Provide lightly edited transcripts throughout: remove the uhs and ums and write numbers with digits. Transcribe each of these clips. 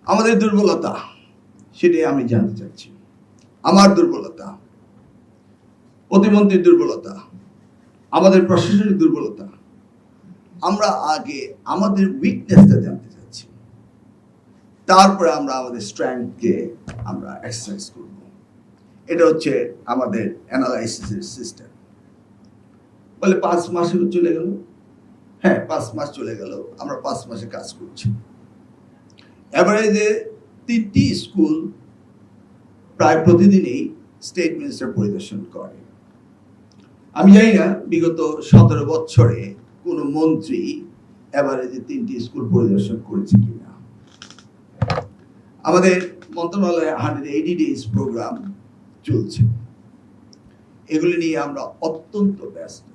আমাদের দুর্বলতা সেটাই আমি জানতে চাচ্ছি। আমার দুর্বলতা, প্রতিমন্ত্রীর দুর্বলতা, আমাদের প্রশাসনিক দুর্বলতা। আমরা আগে আমাদের উইকনেসটা জানতে চাচ্ছি, তারপরে আমরা আমাদের স্ট্রেংথকে আমরা এক্সারসাইজ করব। এটা হচ্ছে আমাদের অ্যানালাইসিসের সিস্টেম। বলে 5 মাস চলে গেল। হ্যাঁ, 5 মাস চলে গেল, আমরা 5 মাসে কাজ করছি। এভারেজে 3টি স্কুল প্রায় প্রতিদিনই স্টেট মিনিস্টার পরিদর্শন করে। আমি জানি না বিগত 17 বছরে কোন মন্ত্রী এভারেজে 3টি স্কুল পরিদর্শন করেছে কিনা। আমাদের মন্ত্রণালয়ে 180 ডেজ প্রোগ্রাম চলছে, এগুলি নিয়ে আমরা অত্যন্ত ব্যস্ত।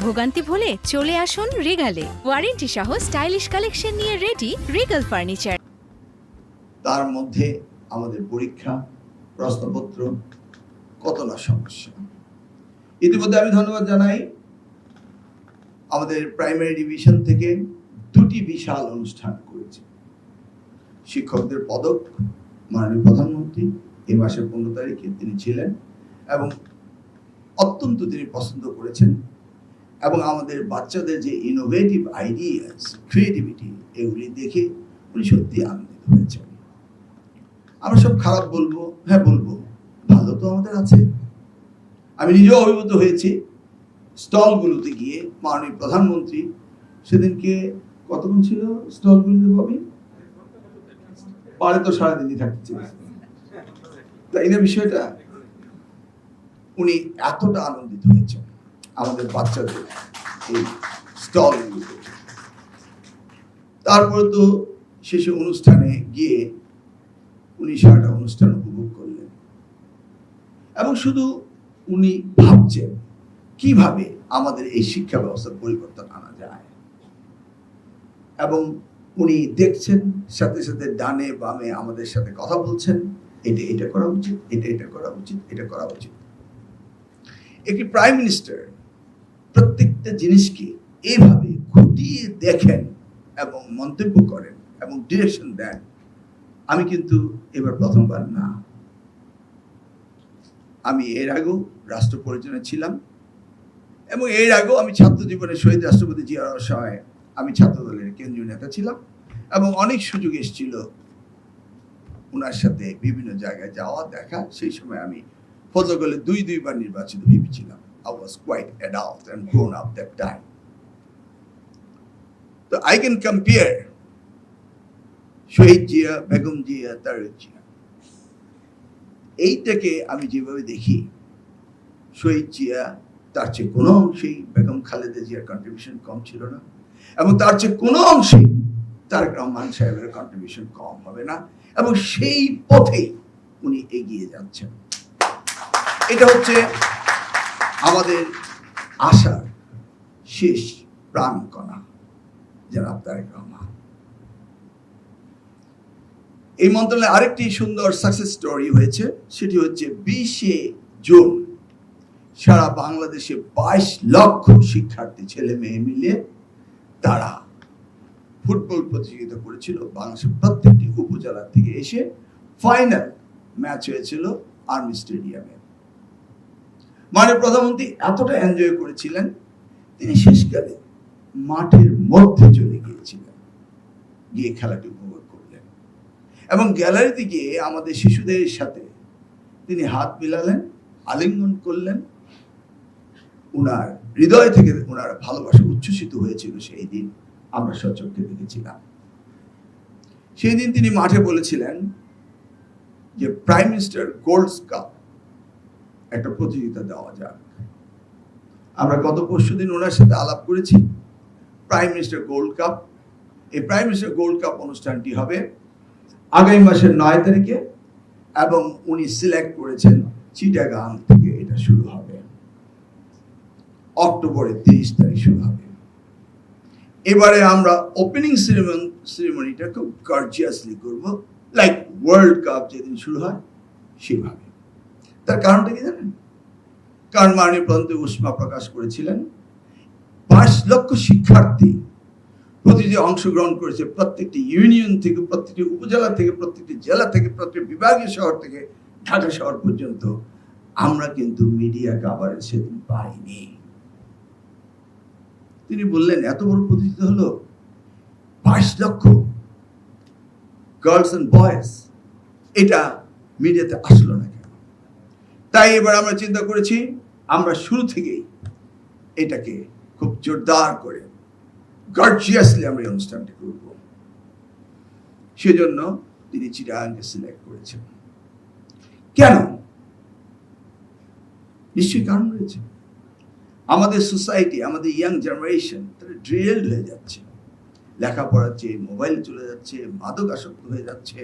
ভোগান্তি ভুলে চলে আসুন রিগালে। ওয়ারেন্টি সহ স্টাইলিশ কালেকশন নিয়ে রেডি রিগাল ফার্নিচার। তার মধ্যে আমাদের পরীক্ষা, প্রশ্নপত্র, কত না সমস্যা। ইতিমধ্যে আমি ধন্যবাদ জানাই আমাদের প্রাইমারি ডিভিশন থেকে 2টি বিশাল অনুষ্ঠান করেছে। শিক্ষকদের পদক মাননীয় প্রধানমন্ত্রী এই মাসের 15 তারিখে তিনি ছিলেন এবং অত্যন্ত তিনি পছন্দ করেছেন। এবং আমাদের বাচ্চাদের যে ইনোভেটিভ আইডিয়াস, ক্রিয়েটিভিটি, এগুলি দেখে উনি সত্যি আনন্দিত হয়েছেন। আমরা সব খারাপ বলবো? হ্যাঁ বলবো, ভালো তো আমাদের আছে। আমি নিজেও অভিভূত হয়েছি স্টলগুলোতে গিয়ে। মাননীয় প্রধানমন্ত্রী সেদিনকে কতক্ষণ ছিল স্টলগুলোতে? পাবি পারে তো সারাদিনই থাকতে চেয়েছেন, তাই না? বিষয়টা উনি এতটা আনন্দিত হয়েছেন আমাদের বাচ্চাদের এই স্টলগুলো। তারপরে তো শেষে অনুষ্ঠানে গিয়ে উনি সারাটা অনুষ্ঠান উপভোগ করলেন এবং শুধু উনি ভাবছেন কিভাবে আমাদের এই শিক্ষা ব্যবস্থার পরিবর্তন আনা যায়। এবং উনি দেখছেন, সাথে সাথে ডানে বামে আমাদের সাথে কথা বলছেন, এটা করা উচিত, এটা করা উচিত, এটা করা উচিত। একটি প্রাইম মিনিস্টার প্রত্যেকটা জিনিসকে এইভাবে খুঁটিয়ে দেখেন এবং মন্তব্য করেন এবং ডিরেকশন দেন, আমি কিন্তু এবার প্রথমবার না। আমি এর আগেও রাষ্ট্র পরিচালনায় ছিলাম এবং এর আগেও আমি ছাত্র জীবনে শহীদ রাষ্ট্রপতি জিয়া রহমানের সময় আমি ছাত্র দলের কেন্দ্রীয় নেতা ছিলাম এবং অনেক সুযোগ এসেছিল ওনার সাথে বিভিন্ন জায়গায় যাওয়া, দেখা। সেই সময় আমি ফজলগলে 2বার নির্বাচিত ভিপি ছিলাম। I was quite adult and grown up that time. So I can compare শহীদ জিয়া, বেগম জিয়া, তারেক জিয়া। এইটাকে আমি যেভাবে দেখি, শহীদ জিয়া তার চেয়ে কোনো অংশেই বেগম খালেদা জিয়ার কন্ট্রিবিউশন কম ছিল না এবং তার চেয়ে কোনো অংশেই তারেক রহমান সাহেবের কন্ট্রিবিউশন কম হবে না এবং সেই পথেই উনি এগিয়ে যাচ্ছেন। এটা হচ্ছে আমাদের আশার শেষ প্রাণকণা জনাব তারেক রহমান। এই মন্ত্রণালয়ে আরেকটি সুন্দর সাকসেস স্টোরি হয়েছে, সেটি হচ্ছে 20শে জুন সারা বাংলাদেশে 22 লক্ষ শিক্ষার্থী ছেলে মেয়ে মিলে তারা ফুটবল প্রতিযোগিতা করেছিল। বাংলাদেশের প্রত্যেকটি উপজেলা থেকে এসে ফাইনাল ম্যাচ হয়েছিল আর্মি স্টেডিয়ামে। মাননীয় প্রধানমন্ত্রী এতটা এনজয় করেছিলেন, তিনি শেষকালে মাঠের মধ্যে চলে গিয়েছিলেন, গিয়ে খেলাটি উপভোগ করলেন এবং গ্যালারিতে গিয়ে আমাদের শিশুদের সাথে তিনি হাত মিলালেন, আলিঙ্গন করলেন। উনার হৃদয় থেকে উনার ভালোবাসা উচ্ছ্বসিত হয়েছিল। সেই দিন আমরা সচক্ষে দেখেছিলাম। সেই দিন তিনি মাঠে বলেছিলেন যে প্রাইম মিনিস্টার গোল্ড কাপ একটা প্রতিযোগিতা দেওয়া যাক। আমরা গত পরশুদিন ওনার সাথে আলাপ করেছি। প্রাইম মিনিস্টার গোল্ড কাপ, এই প্রাইম মিনিস্টার গোল্ড কাপ অনুষ্ঠানটি হবে আগামী মাসের 9 তারিখে এবং উনি সিলেক্ট করেছেন চিটাগাং থেকে এটা শুরু হবে। অক্টোবরের 30 তারিখ শুরু হবে। এবারে আমরা ওপেনিং সেরেমনিটা খুব গর্জিয়াসলি করব, লাইক ওয়ার্ল্ড কাপ যেদিন শুরু হয় সেভাবে। তার কারণটা কি জানেন? কারণ মাননীয় প্রধানমন্ত্রী উষ্মা প্রকাশ করেছিলেন 22 লক্ষ শিক্ষার্থী প্রতিটি অংশগ্রহণ করেছে, প্রত্যেকটি ইউনিয়ন থেকে, প্রত্যেকটি উপজেলা থেকে, প্রত্যেকটি জেলা থেকে, প্রত্যেকটি বিভাগীয় শহর থেকে ঢাকা শহর পর্যন্ত। আমরা কিন্তু মিডিয়া কাভারেজ সেদিন পাইনি। তিনি বললেন এত বড় প্রতিষ্ঠিত হলো, 22 লক্ষ গার্লস এন্ড বয়েজ, এটা মিডিয়াতে আসলো না কেন? তাই এবার আমরা চিন্তা করেছি আমরা শুরু থেকেই এটাকে খুব জোরদার করে গর্জিয়াসলি আমরা এই অনুষ্ঠানটি করব। সেজন্য তিনি চিটাগাংকে সিলেক্ট করেছেন। কেন? নিশ্চয়ই কারণ রয়েছে। আমাদের সোসাইটি, আমাদের ইয়াং জেনারেশন তারা ড্রিল্ড হয়ে যাচ্ছে, লেখাপড়ার চেয়ে মোবাইল চলে যাচ্ছে, মাদক আসক্ত হয়ে যাচ্ছে।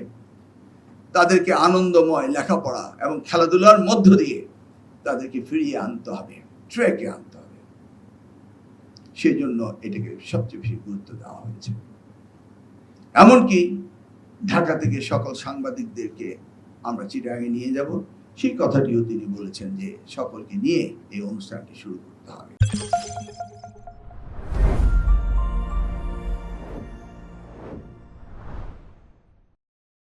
তাদেরকে আনন্দময় লেখাপড়া এবং খেলাধুলার মধ্য দিয়ে তাদেরকে ফিরিয়ে আনতে হবে, ট্র্যাকে আনতে হবে। সেই জন্য এটাকে সবচেয়ে বেশি গুরুত্ব দেওয়া হয়েছে। এমনকি ঢাকা থেকে সকল সাংবাদিকদেরকে আমরা চিটাগাংয়ে নিয়ে যাব, সেই কথাটিও তিনি বলেছেন যে সকলকে নিয়ে এই অনুষ্ঠানটি শুরু করতে হবে।